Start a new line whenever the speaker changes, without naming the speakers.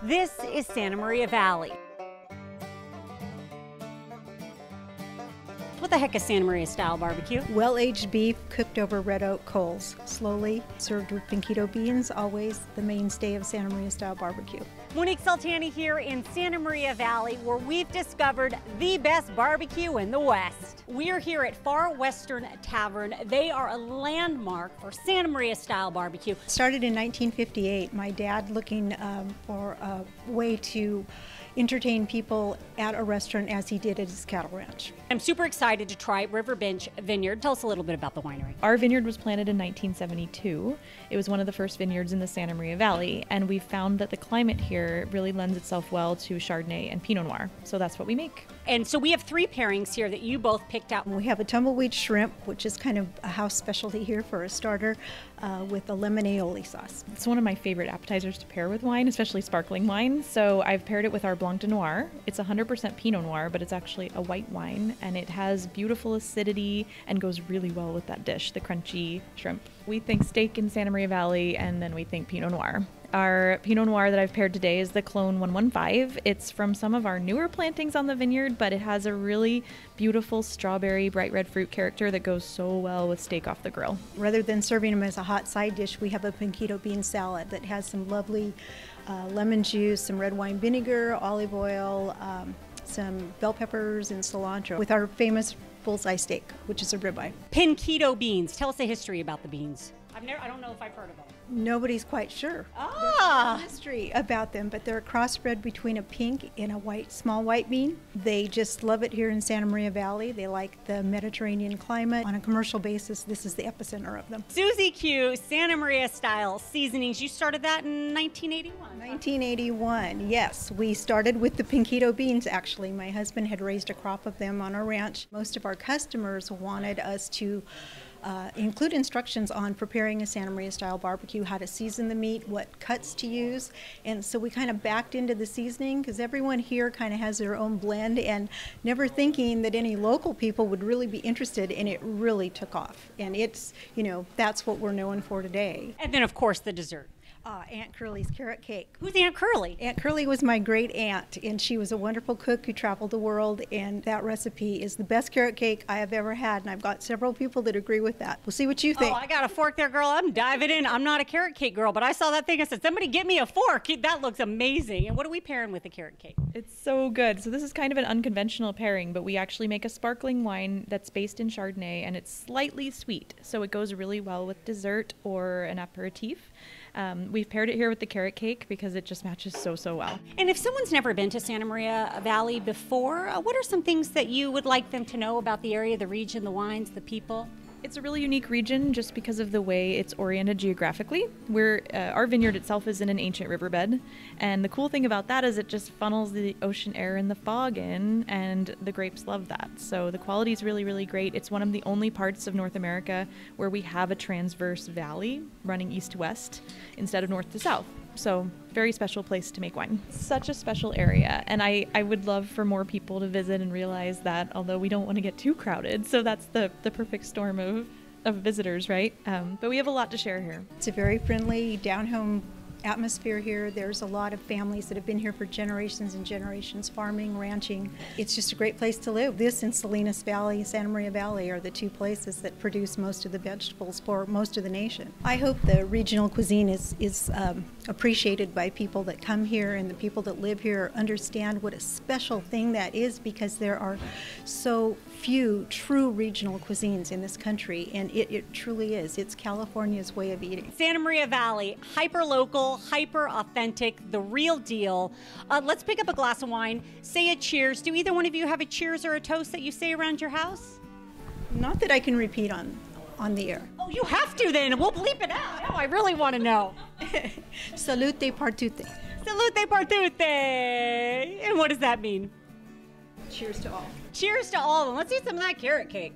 This is Santa Maria Valley. What the heck is Santa Maria style barbecue?
Well-aged beef cooked over red oak coals, slowly served with pinquito beans, always the mainstay of Santa Maria style barbecue.
Monique Soltani here in Santa Maria Valley, where we've discovered the best barbecue in the West. We're here at Far Western Tavern. They are a landmark for Santa Maria style barbecue.
Started in 1958, my dad looking for a way to entertain people at a restaurant as he did at his cattle ranch.
I'm super excited to try Riverbench Vineyard. Tell us a little bit about the winery.
Our vineyard was planted in 1972. It was one of the first vineyards in the Santa Maria Valley, and we found that the climate here really lends itself well to Chardonnay and Pinot Noir, so that's what we make.
And so we have three pairings here that you both picked out.
We have a tumbleweed shrimp, which is kind of a house specialty here for a starter, with a lemon aioli sauce.
It's one of my favorite appetizers to pair with wine, especially sparkling wine, so I've paired it with our Blanc de Noir. It's 100% Pinot Noir, but it's actually a white wine, and it has beautiful acidity and goes really well with that dish, the crunchy shrimp. We think steak in Santa Maria Valley, and then we think Pinot Noir. Our Pinot Noir that I've paired today is the Clone 115. It's from some of our newer plantings on the vineyard, but it has a really beautiful strawberry, bright red fruit character that goes so well with steak off the grill.
Rather than serving them as a hot side dish, we have a pinquito bean salad that has some lovely lemon juice, some red wine vinegar, olive oil, some bell peppers, and cilantro with our famous bullseye steak, which is a ribeye.
Pinquito beans. Tell us the history about the beans. I don't know if I've heard of them.
Nobody's quite sure.
Ah!
There's a mystery about them, but they're a crossbred between a pink and a white, small white bean. They just love it here in Santa Maria Valley. They like the Mediterranean climate. On a commercial basis, this is the epicenter of them.
Susie Q, Santa Maria style seasonings. You started that in 1981.
1981, yes. We started with the pinquito beans, actually. My husband had raised a crop of them on our ranch. Most of our customers wanted us to include instructions on preparing a Santa Maria style barbecue, how to season the meat, what cuts to use, and so we kind of backed into the seasoning because everyone here kind of has their own blend, and never thinking that any local people would really be interested, and it really took off. And it's, you know, that's what we're known for today.
And then of course the dessert.
Aunt Curly's carrot cake.
Who's Aunt Curly?
Aunt Curly was my great aunt, and she was a wonderful cook who traveled the world, and that recipe is the best carrot cake I have ever had, and I've got several people that agree with that. We'll see what you think.
Oh, I got a fork there, girl. I'm diving in. I'm not a carrot cake girl, but I saw that thing. I said, somebody get me a fork. That looks amazing. And what are we pairing with the carrot cake?
It's so good. So this is kind of an unconventional pairing, but we actually make a sparkling wine that's based in Chardonnay, and it's slightly sweet, so it goes really well with dessert or an aperitif. We've paired it here with the carrot cake because it just matches so well.
And if someone's never been to Santa Maria Valley before, what are some things that you would like them to know about the area, the region, the wines, the people?
It's a really unique region just because of the way it's oriented geographically. Our vineyard itself is in an ancient riverbed, and the cool thing about that is it just funnels the ocean air and the fog in, and the grapes love that. So the quality is really great. It's one of the only parts of North America where we have a transverse valley running east to west instead of north to south. So very special place to make wine. Such a special area, and I would love for more people to visit and realize that, although we don't want to get too crowded, so that's the perfect storm of visitors, right? But we have a lot to share here.
It's a very friendly, down-home atmosphere here. There's a lot of families that have been here for generations and generations, farming, ranching. It's just a great place to live. This and Salinas Valley, Santa Maria Valley are the two places that produce most of the vegetables for most of the nation. I hope the regional cuisine is appreciated by people that come here, and the people that live here understand what a special thing that is, because there are so few true regional cuisines in this country, and it truly is. It's California's way of eating.
Santa Maria Valley, hyper local, hyper authentic, the real deal. Let's pick up a glass of wine, say a cheers. Do either one of you have a cheers or a toast that you say around your house?
Not that I can repeat on the air.
Oh, you have to then. We'll bleep it out. Oh, I really want to know.
Salute partute.
Salute partute. And what does that mean?
Cheers to all.
Cheers to all of them. Let's eat some of that carrot cake.